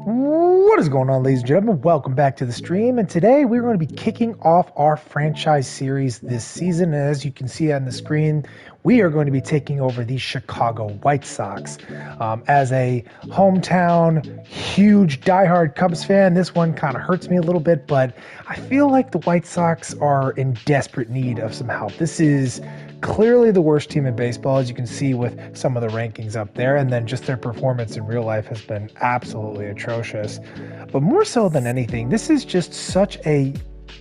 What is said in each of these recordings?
What is going on, ladies and gentlemen? Welcome back to the stream, and today we're going to be kicking off our franchise series this season. And as you can see on the screen, we are going to be taking over the Chicago White Sox. As a hometown, huge, diehard Cubs fan, this one kind of hurts me a little bit, but I feel like the White Sox are in desperate need of some help. This is clearly the worst team in baseball, as you can see with some of the rankings up there, and then just their performance in real life has been absolutely atrocious. But more so than anything, this is just such a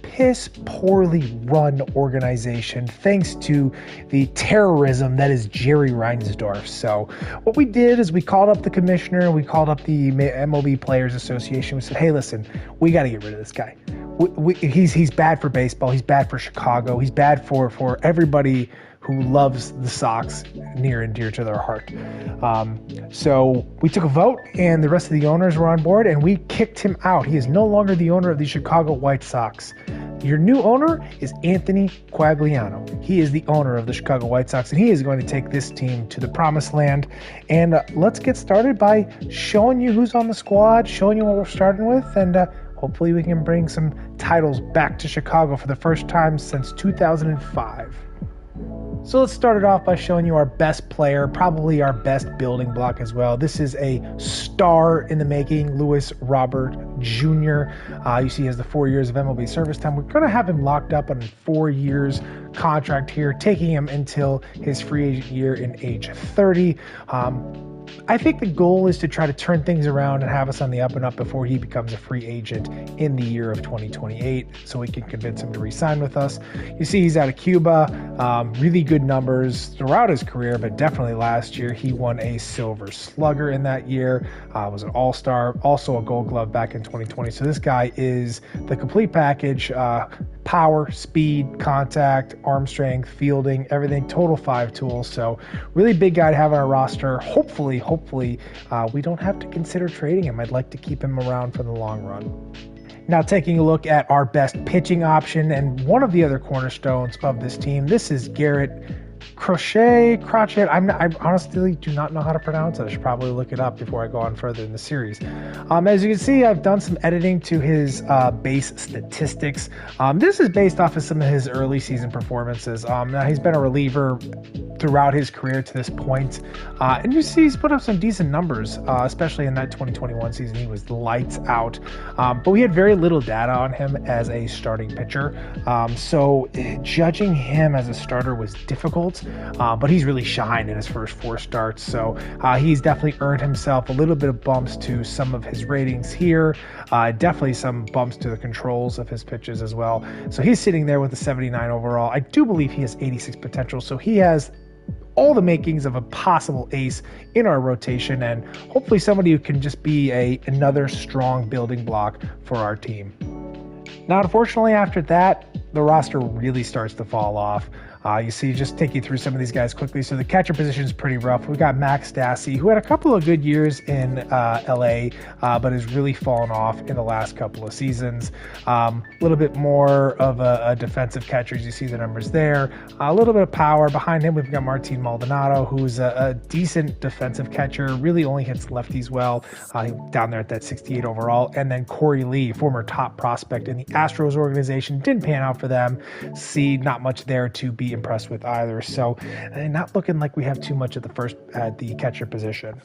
piss poorly run organization thanks to the terrorism that is Jerry Reinsdorf. So what we did is we called up the commissioner, we called up the MLB Players Association. We said, hey, listen, we got to get rid of this guy. He's bad for baseball. He's bad for Chicago. He's bad for everybody who loves the Sox near and dear to their heart. So we took a vote, and the rest of the owners were on board, and we kicked him out. He is no longer the owner of the Chicago White Sox. Your new owner is Anthony Quagliano. He is the owner of the Chicago White Sox, and he is going to take this team to the promised land. And let's get started by showing you who's on the squad, showing you what we're starting with, and hopefully we can bring some titles back to Chicago for the first time since 2005. So let's start it off by showing you our best player, probably our best building block as well. This is a star in the making, Luis Robert Jr. You see he has the 4 years of MLB service time. We're going to have him locked up on a 4 years contract here, taking him until his free agent year in age 30. I think the goal is to try to turn things around and have us on the up and up before he becomes a free agent in the year of 2028, so we can convince him to re-sign with us. You see he's out of Cuba, really good numbers throughout his career, but definitely last year he won a Silver Slugger in that year, was an All-Star, also a Gold Glove back in 2020. So this guy is the complete package, power, speed, contact, arm strength, fielding, everything, total 5 tools. So really big guy to have on our roster. Hopefully, we don't have to consider trading him. I'd like to keep him around for the long run. Now taking a look at our best pitching option and one of the other cornerstones of this team, this is Garrett Crochet. I honestly do not know how to pronounce it. I should probably look it up before I go on further in the series. As you can see, I've done some editing to his base statistics. This is based off of some of his early season performances. Now he's been a reliever throughout his career to this point. And you see he's put up some decent numbers, especially in that 2021 season. He was lights out. But we had very little data on him as a starting pitcher. So judging him as a starter was difficult, but he's really shined in his first 4 starts. So he's definitely earned himself a little bit of bumps to some of his ratings here. Definitely some bumps to the controls of his pitches as well. So he's sitting there with a 79 overall. I do believe he has 86 potential. So he has all the makings of a possible ace in our rotation, and hopefully somebody who can just be another strong building block for our team. Now, unfortunately, after that, the roster really starts to fall off. You see, just take you through some of these guys quickly. So the catcher position is pretty rough. We got Max Stassi, who had a couple of good years in LA, but has really fallen off in the last couple of seasons. A little bit more of a defensive catcher, as you see the numbers there. A little bit of power. Behind him, we've got Martin Maldonado, who's a decent defensive catcher, really only hits lefties well, down there at that 68 overall. And then Corey Lee, former top prospect in the Astros organization, didn't pan out for them. See, not much there to be impressed with either. So not looking like we have too much at the catcher position.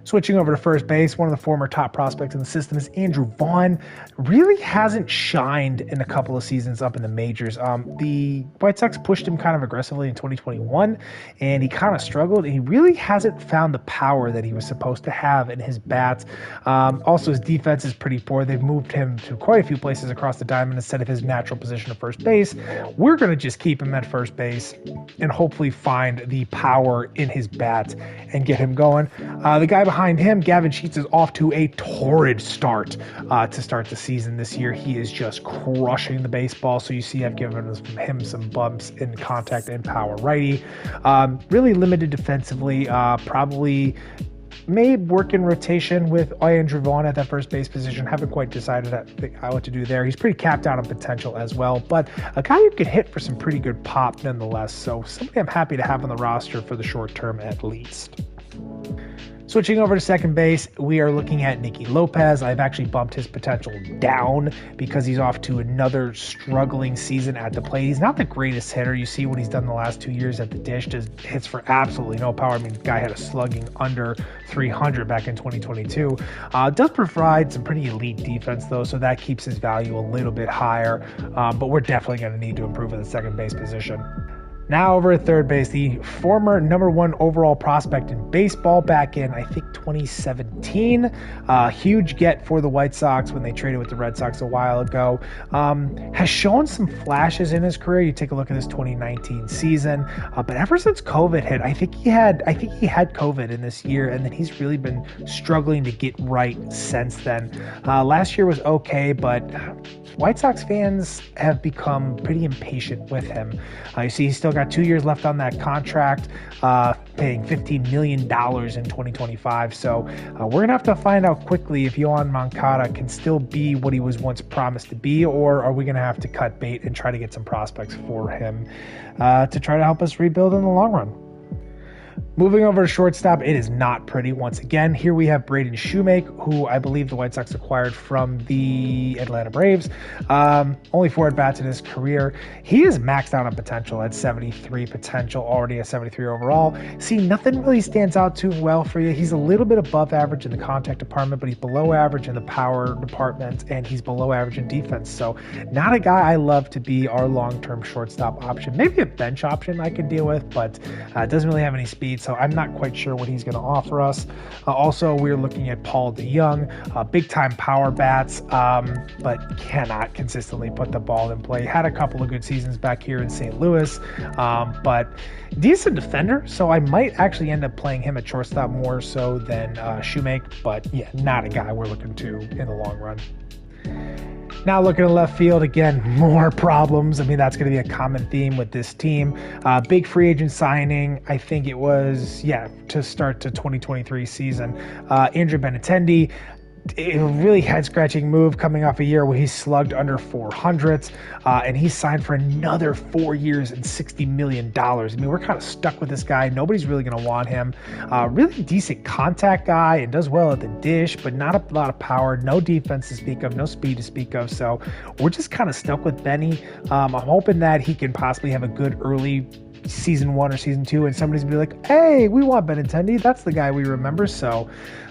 Switching over to first base, one of the former top prospects in the system is Andrew Vaughn. Really hasn't shined in a couple of seasons up in the majors. The White Sox pushed him kind of aggressively in 2021, and he kind of struggled, and he really hasn't found the power that he was supposed to have in his bats. Also, his defense is pretty poor. They've moved him to quite a few places across the diamond instead of his natural position of first base. We're going to just keep him at first base and hopefully find the power in his bat and get him going. The guy behind him, Gavin Sheets, is off to a torrid start to start the season this year. He is just crushing the baseball. So you see I've given him some bumps in contact and power. Righty. Really limited defensively. Probably may work in rotation with Andrew Vaughn at that first base position. Haven't quite decided what to do there. He's pretty capped out on potential as well, but a guy who could hit for some pretty good pop nonetheless. So somebody I'm happy to have on the roster for the short term at least. Switching over to second base, we are looking at Nicky Lopez. I've actually bumped his potential down because he's off to another struggling season at the plate. He's not the greatest hitter. You see what he's done the last 2 years at the dish. Just hits for absolutely no power. I mean, the guy had a slugging under 300 back in 2022. Does provide some pretty elite defense, though, so that keeps his value a little bit higher. But we're definitely going to need to improve at the second base position. Now over at third base, the former number 1 overall prospect in baseball back in, I think, 2017. Huge get for the White Sox when they traded with the Red Sox a while ago. Has shown some flashes in his career. You take a look at this 2019 season. But ever since COVID hit, I think he had COVID in this year, and then he's really been struggling to get right since then. Last year was okay, but White Sox fans have become pretty impatient with him. You see, he's still got 2 years left on that contract, paying $15 million in 2025. So we're going to have to find out quickly if Yohan Moncada can still be what he was once promised to be, or are we going to have to cut bait and try to get some prospects for him to try to help us rebuild in the long run. Moving over to shortstop, it is not pretty once again. Here we have Braden Shoemake, who I believe the White Sox acquired from the Atlanta Braves. Only 4 at-bats in his career. He is maxed out on potential at 73 potential, already at 73 overall. See, nothing really stands out too well for you. He's a little bit above average in the contact department, but he's below average in the power department, and he's below average in defense. So not a guy I love to be our long-term shortstop option. Maybe a bench option I could deal with, but doesn't really have any speed. So I'm not quite sure what he's going to offer us. Also, we're looking at Paul DeYoung, big-time power bats, but cannot consistently put the ball in play. Had a couple of good seasons back here in St. Louis, but decent defender, so I might actually end up playing him at shortstop more so than Shoemake, but yeah, not a guy we're looking to in the long run. Now looking at left field, again, more problems. I mean, that's going to be a common theme with this team. Big free agent signing, I think it was, to start the 2023 season. Andrew Benintendi, a really head-scratching move coming off a year where he slugged under 400, and he signed for another 4 years and $60 million. I mean, we're kind of stuck with this guy. Nobody's really going to want him. Really decent contact guy and does well at the dish, but not a lot of power, no defense to speak of, no speed to speak of. So we're just kind of stuck with Benny. I'm hoping that he can possibly have a good early season 1 or season 2, and somebody's gonna be like, hey, we want Benintendi. That's the guy we remember. So,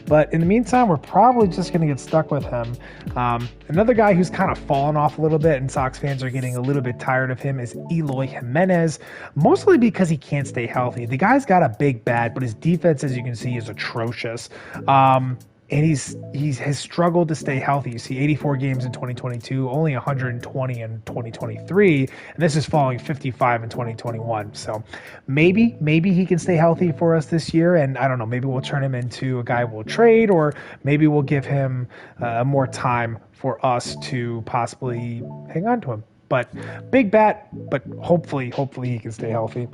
but in the meantime, we're probably just going to get stuck with him. Another guy who's kind of fallen off a little bit, and Sox fans are getting a little bit tired of him, is Eloy Jimenez, mostly because he can't stay healthy. The guy's got a big bat, but his defense, as you can see, is atrocious. And he has struggled to stay healthy. You see 84 games in 2022, only 120 in 2023, and this is following 55 in 2021. So maybe he can stay healthy for us this year, and I don't know, maybe we'll turn him into a guy we'll trade, or maybe we'll give him more time for us to possibly hang on to him. But big bat, but hopefully he can stay healthy.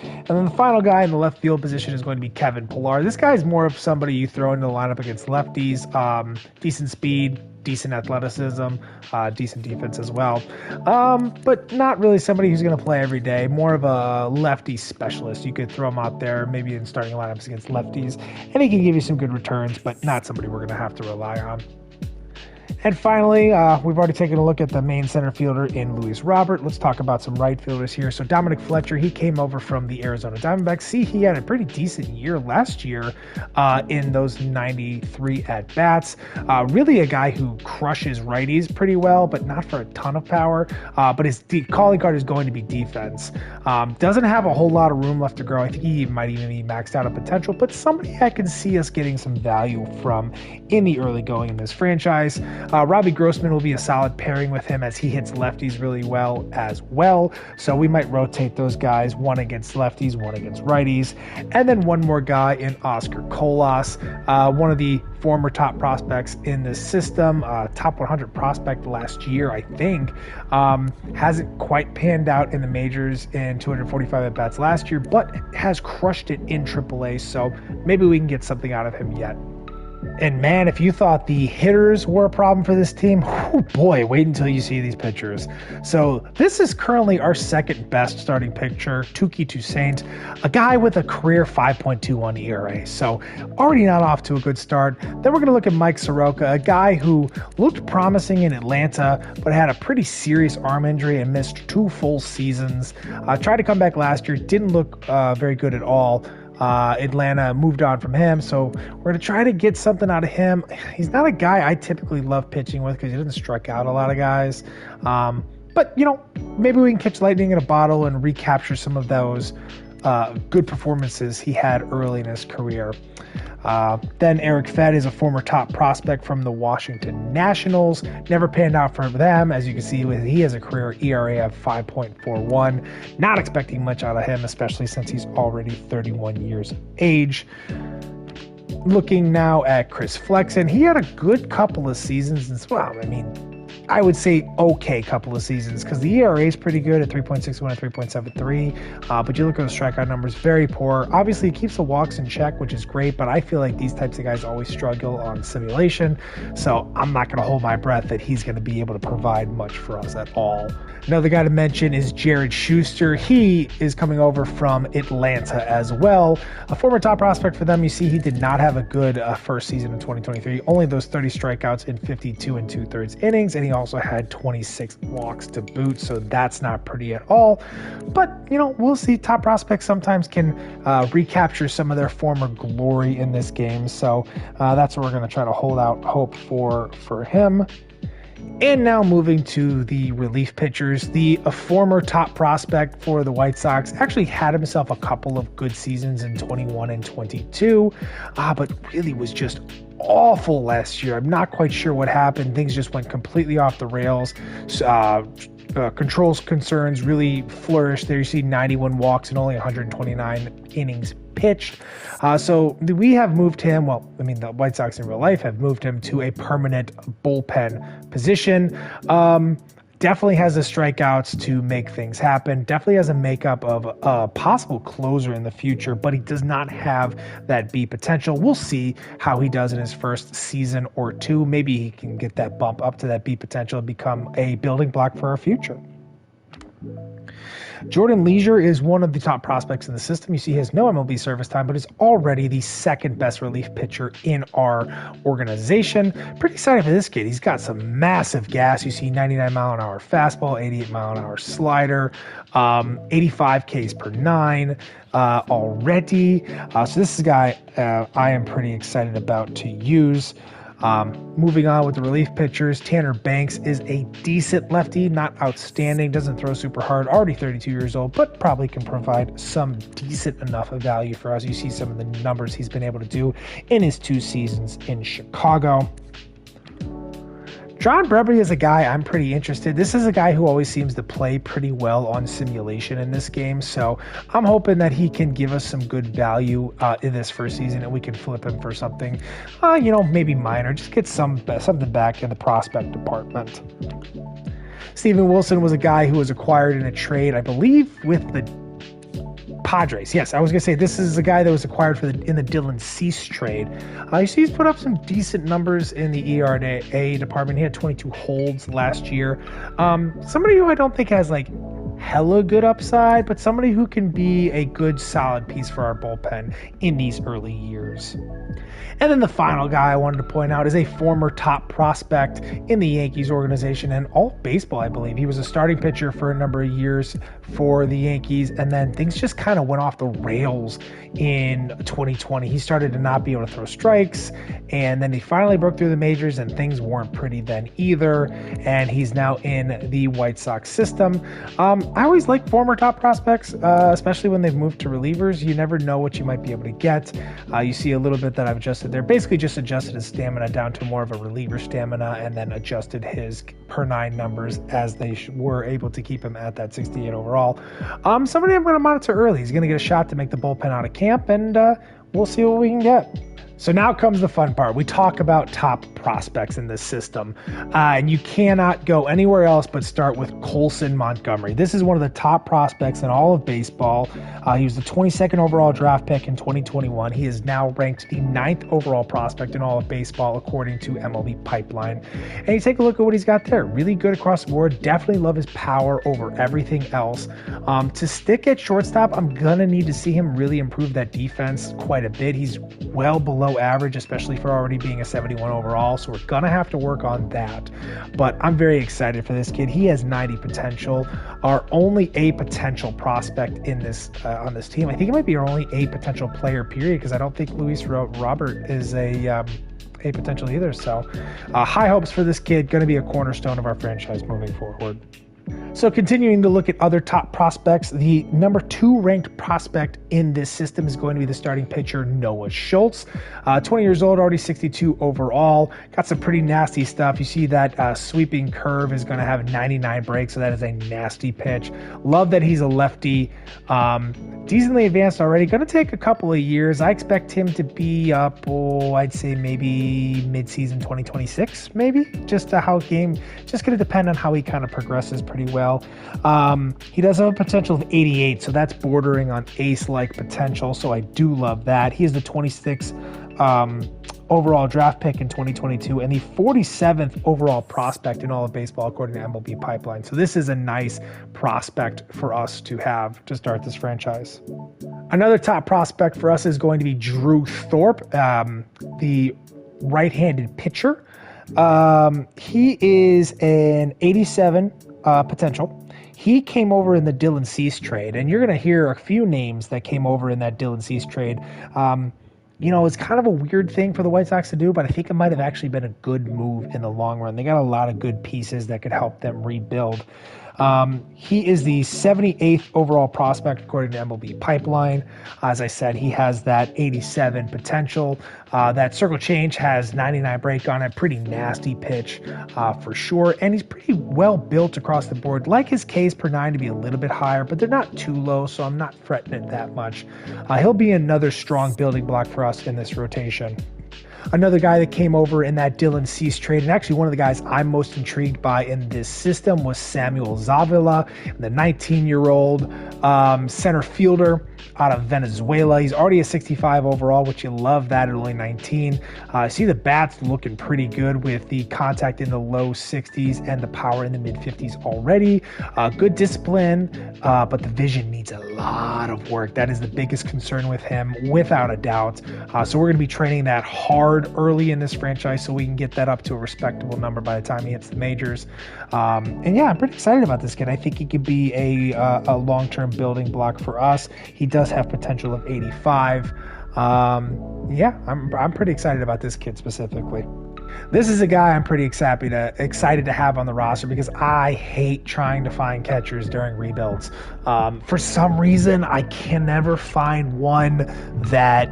And then the final guy in the left field position is going to be Kevin Pillar. This guy is more of somebody you throw into the lineup against lefties. Decent speed, decent athleticism, decent defense as well. But not really somebody who's going to play every day. More of a lefty specialist. You could throw him out there maybe in starting lineups against lefties, and he can give you some good returns, but not somebody we're going to have to rely on. And finally, we've already taken a look at the main center fielder in Luis Robert. Let's talk about some right fielders here. So Dominic Fletcher, he came over from the Arizona Diamondbacks. See, he had a pretty decent year last year in those 93 at-bats. Really a guy who crushes righties pretty well, but not for a ton of power. But his calling card is going to be defense. Doesn't have a whole lot of room left to grow. I think he might even be maxed out of potential, but somebody I can see us getting some value from in the early going in this franchise. Robbie Grossman will be a solid pairing with him as he hits lefties really well as well. So we might rotate those guys, one against lefties, one against righties. And then one more guy in Oscar Colas, one of the former top prospects in this system, top 100 prospect last year, I think. Hasn't quite panned out in the majors in 245 at-bats last year, but has crushed it in AAA. So maybe we can get something out of him yet. And man, if you thought the hitters were a problem for this team, oh boy, wait until you see these pitchers. So this is currently our second best starting pitcher, Touki Toussaint, a guy with a career 5.21 ERA. So already not off to a good start. Then we're going to look at Mike Soroka, a guy who looked promising in Atlanta, but had a pretty serious arm injury and missed 2 full seasons. Tried to come back last year, didn't look very good at all. Atlanta moved on from him, so we're going to try to get something out of him. He's not a guy I typically love pitching with because he doesn't strike out a lot of guys. But, maybe we can catch lightning in a bottle and recapture some of those good performances he had early in his career. Then Eric Fed is a former top prospect from the Washington Nationals. Never panned out for them. As you can see, he has a career ERA of 5.41. Not expecting much out of him, especially since he's already 31 years of age. Looking now at Chris Flexen, he had a good couple of seasons as well. I would say okay couple of seasons because the ERA is pretty good at 3.61 and 3.73. But you look at the strikeout numbers, very poor. Obviously, he keeps the walks in check, which is great. But I feel like these types of guys always struggle on simulation. So I'm not going to hold my breath that he's going to be able to provide much for us at all. Another guy to mention is Jared Schuster. He is coming over from Atlanta as well. A former top prospect for them. You see, he did not have a good first season in 2023. Only those 30 strikeouts in 52 2/3 innings, and he also had 26 walks to boot, so that's not pretty at all. But, we'll see. Top prospects sometimes can recapture some of their former glory in this game, so that's what we're going to try to hold out hope for him. And now moving to the relief pitchers, a former top prospect for the White Sox actually had himself a couple of good seasons in 21 and 22, but really was just awful last year. I'm not quite sure what happened. Things just went completely off the rails. Controls concerns really flourished there. You see 91 walks and only 129 innings pitched. So we have moved him. The White Sox in real life have moved him to a permanent bullpen position. Definitely has the strikeouts to make things happen. Definitely has a makeup of a possible closer in the future, but he does not have that B potential. We'll see how he does in his first season or two. Maybe he can get that bump up to that B potential and become a building block for our future. Jordan Leisure is one of the top prospects in the system. You see he has no MLB service time, but is already the second best relief pitcher in our organization. Pretty excited for this kid. He's got some massive gas. You see 99-mile-an-hour fastball, 88-mile-an-hour slider, 85 Ks per 9 already. So this is a guy I am pretty excited about to use. Moving on with the relief pitchers, Tanner Banks is a decent lefty, not outstanding, doesn't throw super hard, already 32 years old, but probably can provide some decent enough of value for us. You see some of the numbers he's been able to do in his 2 seasons in Chicago. John Brebby is a guy I'm pretty interested. This is a guy who always seems to play pretty well on simulation in this game, so I'm hoping that he can give us some good value in this first season, and we can flip him for something, maybe minor. Just get something back in the prospect department. Steven Wilson was a guy who was acquired in a trade, I believe, with the Padres. Yes, I was going to say this is a guy that was acquired in the Dylan Cease trade. You see he's put up some decent numbers in the ERA department. He had 22 holds last year. Somebody who I don't think has hella good upside, but somebody who can be a good solid piece for our bullpen in these early years. And then the final guy I wanted to point out is a former top prospect in the Yankees organization and all baseball, I believe. He was a starting pitcher for a number of years for the Yankees, and then things just kind of went off the rails in 2020. He started to not be able to throw strikes, and then he finally broke through the majors, and things weren't pretty then either, and he's now in the White Sox system. I always like former top prospects, especially when they've moved to relievers. You never know what you might be able to get. You see a little bit that I've adjusted there. Basically just adjusted his stamina down to more of a reliever stamina and then adjusted his per 9 numbers as they were able to keep him at that 68 overall. Somebody I'm going to monitor early. He's going to get a shot to make the bullpen out of camp, and we'll see what we can get. So now comes the fun part. We talk about top prospects in this system, and you cannot go anywhere else but start with Colson Montgomery. This is one of the top prospects in all of baseball. He was the 22nd overall draft pick in 2021. He is now ranked the 9th overall prospect in all of baseball, according to MLB Pipeline. And you take a look at what he's got there. Really good across the board. Definitely love his power over everything else. To stick at shortstop, I'm going to need to see him really improve that defense quite a bit. He's well below average, especially for already being a 71 overall, so we're gonna have to work on that. But I'm very excited for this kid. He has 90 potential. Our only A potential prospect in this on this team. I think it might be our only A potential player, period, because I don't think Luis Robert is a potential either. So high hopes for this kid. Going to be a cornerstone of our franchise moving forward. So continuing to look at other top prospects, the number 2 ranked prospect in this system is going to be the starting pitcher, Noah Schultz. 20 years old, already 62 overall. Got some pretty nasty stuff. You see that sweeping curve is going to have 99 breaks, so that is a nasty pitch. Love that he's a lefty. Decently advanced already. Going to take a couple of years. I expect him to be up, I'd say maybe mid-season 2026, maybe. Just going to depend on how he kind of progresses pretty well. He does have a potential of 88, so that's bordering on ace-like potential, so I do love that. He is the 26th overall draft pick in 2022 and the 47th overall prospect in all of baseball, according to MLB Pipeline. So this is a nice prospect for us to have to start this franchise. Another top prospect for us is going to be Drew Thorpe, the right-handed pitcher. He is an 87 potential. He came over in the Dylan Cease trade, and you're going to hear a few names that came over in that Dylan Cease trade. It's kind of a weird thing for the White Sox to do, but I think it might have actually been a good move in the long run. They got a lot of good pieces that could help them rebuild. He is the 78th overall prospect, according to MLB Pipeline. As I said, he has that 87 potential. That circle change has 99 break on it. Pretty nasty pitch for sure. And he's pretty well built across the board. Like his Ks per 9 to be a little bit higher, but they're not too low, so I'm not fretting it that much. He'll be another strong building block for us in this rotation. Another guy that came over in that Dylan Cease trade, and actually one of the guys I'm most intrigued by in this system, was Samuel Zavala, the 19-year-old center fielder out of Venezuela. He's already a 65 overall, which you love that at only 19. See the bat's looking pretty good with the contact in the low 60s and the power in the mid 50s already. Good discipline, but the vision needs a lot of work. That is the biggest concern with him, without a doubt. So we're going to be training that hard early in this franchise so we can get that up to a respectable number by the time he hits the majors. And yeah, I'm pretty excited about this kid. I think he could be a long-term building block for us. He does have potential of 85. I'm pretty excited about this kid specifically. This is a guy I'm pretty excited to have on the roster because I hate trying to find catchers during rebuilds. For some reason, I can never find one that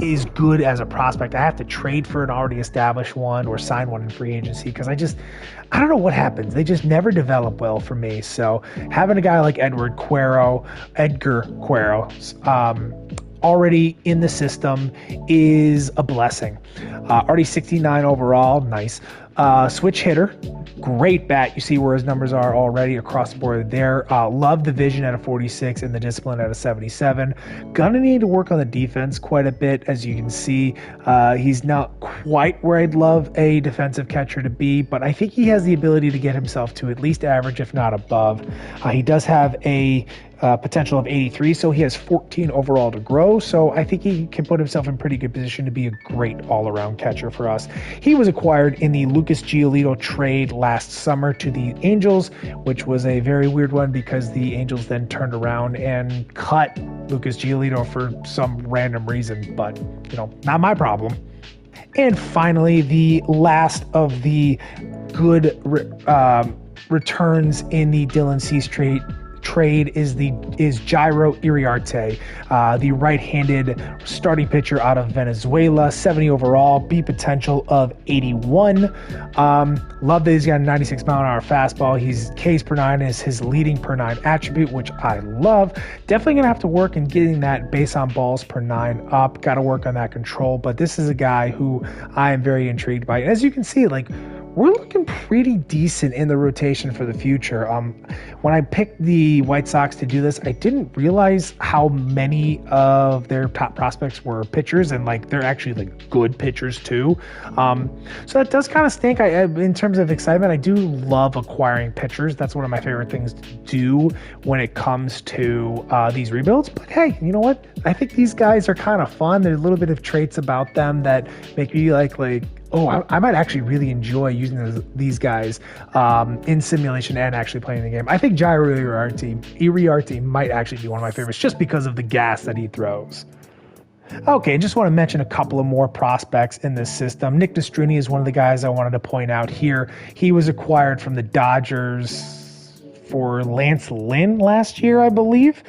is good as a prospect. I have to trade for an already established one or sign one in free agency because I don't know what happens. They just never develop well for me. So having a guy like Edgar Quero, already in the system is a blessing. Already 69 overall, nice. Switch hitter, great bat. You see where his numbers are already across the board there. Love the vision at a 46 and the discipline at a 77. Gonna need to work on the defense quite a bit. As you can see, he's not quite where I'd love a defensive catcher to be, but I think he has the ability to get himself to at least average, if not above. He does have a potential of 83, so he has 14 overall to grow, so I think he can put himself in pretty good position to be a great all-around catcher for us. He was acquired in the Lucas Giolito trade last summer to the Angels, which was a very weird one because the Angels then turned around and cut Lucas Giolito for some random reason, but, not my problem. And finally, the last of the good returns in the Dylan Cease trade trade is Jairo Iriarte, the right-handed starting pitcher out of Venezuela, 70 overall, B potential of 81. Love that he's got a 96 mile an hour fastball. His Ks per nine is his leading per nine attribute, which I love. Definitely gonna have to work in getting that base on balls per nine up. Got to work on that control, but this is a guy who I am very intrigued by. And as you can see, like, we're looking pretty decent in the rotation for the future. When I picked the White Sox to do this, I didn't realize how many of their top prospects were pitchers, and like they're actually like good pitchers too. So that does kind of stink. In terms of excitement, I do love acquiring pitchers. That's one of my favorite things to do when it comes to these rebuilds. But hey, you know what? I think these guys are kind of fun. There's a little bit of traits about them that make me like, oh, I might actually really enjoy using these guys in simulation and actually playing the game. I think Jairo Iriarte might actually be one of my favorites just because of the gas that he throws. Okay, just want to mention a couple of more prospects in this system. Nick Nastrini is one of the guys I wanted to point out here. He was acquired from the Dodgers for Lance Lynn last year, I believe.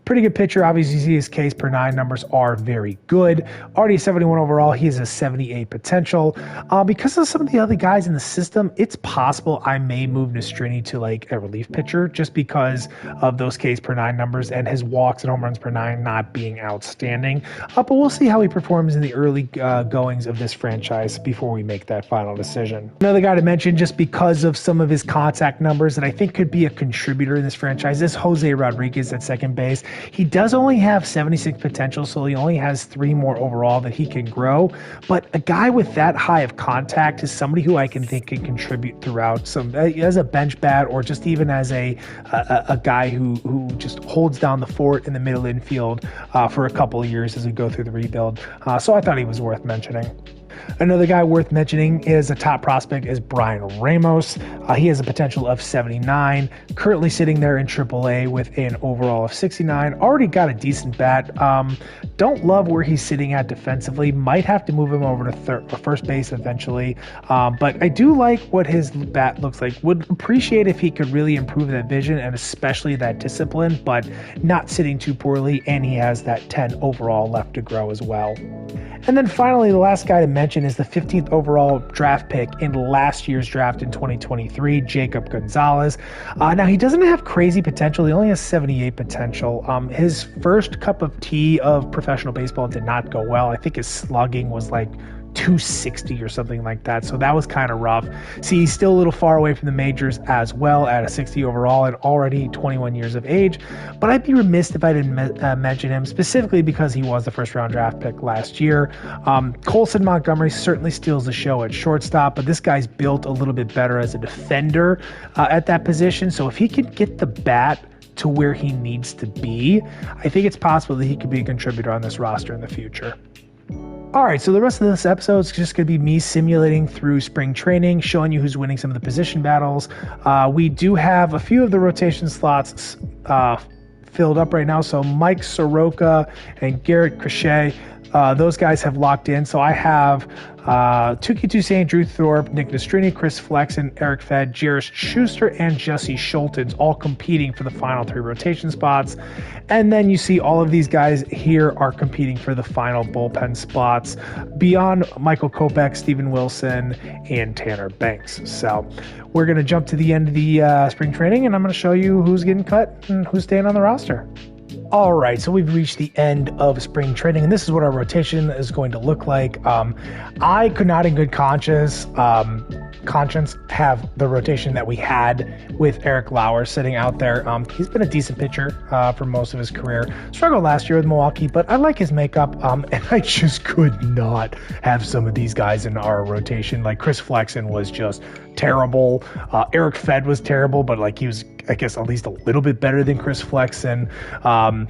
Pretty good pitcher. Obviously, his Ks per nine numbers are very good. Already 71 overall. He has a 78 potential. Because of some of the other guys in the system, it's possible I may move Nastrini to like a relief pitcher just because of those Ks per nine numbers and his walks and home runs per nine not being outstanding. But we'll see how he performs in the early goings of this franchise before we make that final decision. Another guy to mention, just because of some of his contact numbers that I think could be a contributor in this franchise, is Jose Rodriguez at second base. He does only have 76 potential, so he only has 3 more overall that he can grow. But a guy with that high of contact is somebody who I can think can contribute throughout some as a bench bat, or just even as a guy who just holds down the fort in the middle infield for a couple of years as we go through the rebuild. So I thought he was worth mentioning. Another guy worth mentioning is a top prospect is Brian Ramos. He has a potential of 79, currently sitting there in AAA with an overall of 69. Already got a decent bat. Don't love where he's sitting at defensively. Might have to move him over to first base eventually. But I do like what his bat looks like. Would appreciate if he could really improve that vision and especially that discipline, but not sitting too poorly. And he has that 10 overall left to grow as well. And then finally, the last guy to mention is the 15th overall draft pick in last year's draft in 2023, Jacob Gonzalez. Now, he doesn't have crazy potential. He only has 78 potential. His first cup of tea of professional baseball did not go well. I think his slugging was like 260 or something like that. So that was kind of rough. See, he's still a little far away from the majors as well at a 60 overall and already 21 years of age. But I'd be remiss if I didn't mention him specifically because he was the first round draft pick last year. Colson Montgomery certainly steals the show at shortstop, but this guy's built a little bit better as a defender at that position. So if he can get the bat to where he needs to be, I think it's possible that he could be a contributor on this roster in the future. All right, so the rest of this episode is just going to be me simulating through spring training, showing you who's winning some of the position battles. We do have a few of the rotation slots filled up right now. So Mike Soroka and Garrett Crochet, those guys have locked in. So I have Tuki Toussaint, Drew Thorpe, Nick Nastrini, Chris Flexen, Eric Fed, Jairus Schuster, and Jesse Schultens all competing for the final 3 rotation spots. And then you see all of these guys here are competing for the final bullpen spots beyond Michael Kopech, Steven Wilson, and Tanner Banks. So we're going to jump to the end of the spring training, and I'm going to show you who's getting cut and who's staying on the roster. All right, so we've reached the end of spring training, and this is what our rotation is going to look like. I could not in good conscience have the rotation that we had with Eric Lauer sitting out there. He's been a decent pitcher for most of his career. Struggled last year with Milwaukee, but I like his makeup, and I just could not have some of these guys in our rotation. Like Chris Flexen was just terrible. Eric Fed was terrible, but like he was, I guess, at least a little bit better than Chris Flexen.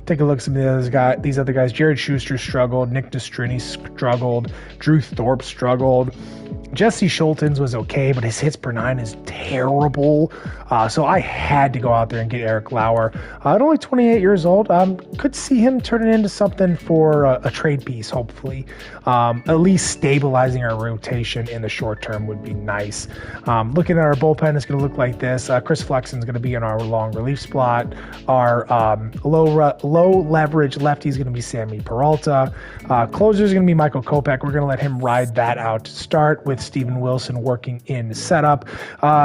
Take a look at some of these other guys. Jared Schuster struggled. Nick Nastrini struggled. Drew Thorpe struggled. Jesse Schultens was okay, but his hits per 9 is terrible. So I had to go out there and get Eric Lauer. At only 28 years old, could see him turning into something for a trade piece, hopefully. At least stabilizing our rotation in the short term would be nice. Looking at our bullpen, it's going to look like this. Chris Flexen is going to be in our long relief spot. Our low leverage lefty is going to be Sammy Peralta. Closer is going to be Michael Kopech. We're going to let him ride that out to start with Steven Wilson working in setup.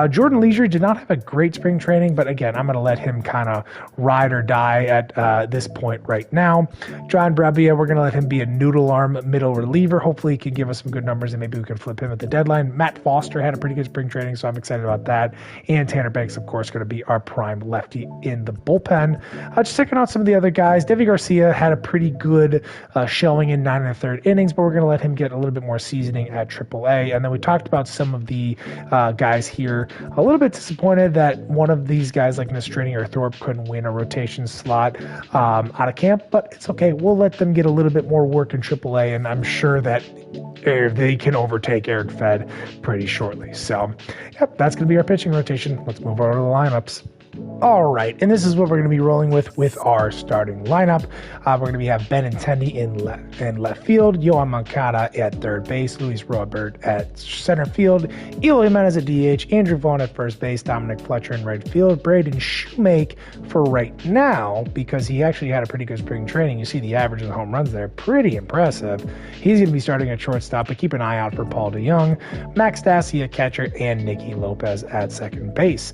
Jordan Leisure did not have a great spring training, but again, I'm going to let him kind of ride or die at this point right now. John Brebbia, we're going to let him be a noodle arm middle reliever. Hopefully he can give us some good numbers and maybe we can flip him at the deadline. Matt Foster had a pretty good spring training, so I'm excited about that. And Tanner Banks, of course, going to be our prime lefty in the bullpen. Just checking out some of the other guys. Devi Garcia had a pretty good showing in 9 1/3 innings, but we're going to let him get a little bit more seasoning at AAA. And then we talked about some of the guys here. A little bit disappointed that one of these guys like Nastrini or Thorpe couldn't win a rotation slot out of camp, but it's okay. We'll let them get a little bit more work in AAA, and I'm sure that they can overtake Eric Fed pretty shortly. So, yep, that's going to be our pitching rotation. Let's move over to the lineups. All right, and this is what we're going to be rolling with our starting lineup. We're going to have Ben Intendi in left field, Yohan Moncada at third base, Luis Robert at center field, Eloy Jimenez at DH, Andrew Vaughn at first base, Dominic Fletcher in right field, Braden Shoemake for right now, because he actually had a pretty good spring training. You see the average of the home runs there, pretty impressive. He's going to be starting at shortstop, but keep an eye out for Paul DeYoung, Max Stassi at catcher, and Nicky Lopez at second base.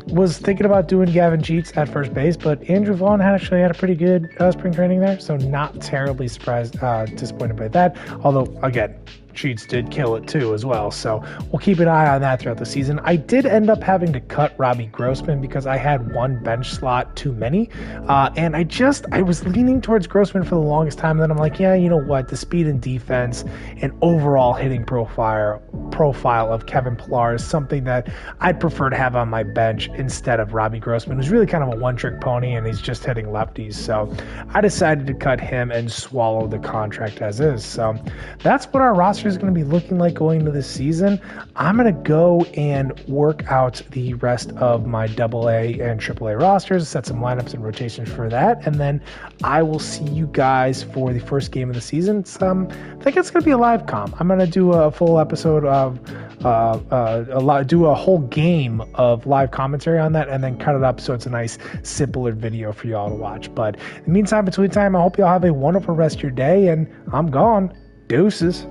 Was thinking about doing Gavin Cheats at first base, but Andrew Vaughn actually had a pretty good spring training there, so not terribly disappointed by that. Although, again, Cheats did kill it too as well, so we'll keep an eye on that throughout the season. I did end up having to cut Robbie Grossman because I had one bench slot too many, and I was leaning towards Grossman for the longest time, and then I'm like, yeah, you know what, the speed and defense and overall hitting profile of Kevin Pillar is something that I'd prefer to have on my bench instead of Robbie Grossman, who's really kind of a one-trick pony and he's just hitting lefties. So I decided to cut him and swallow the contract as is. So that's what our roster is going to be looking like going into this season. I'm going to go and work out the rest of my AA and AAA rosters, set some lineups and rotations for that, and then I will see you guys for the first game of the season. I think it's going to be a live comm. I'm going to do a full episode of do a whole game of live commentary on that and then cut it up so it's a nice simpler video for y'all to watch. But in the meantime, between time, I hope y'all have a wonderful rest of your day, and I'm gone. Deuces.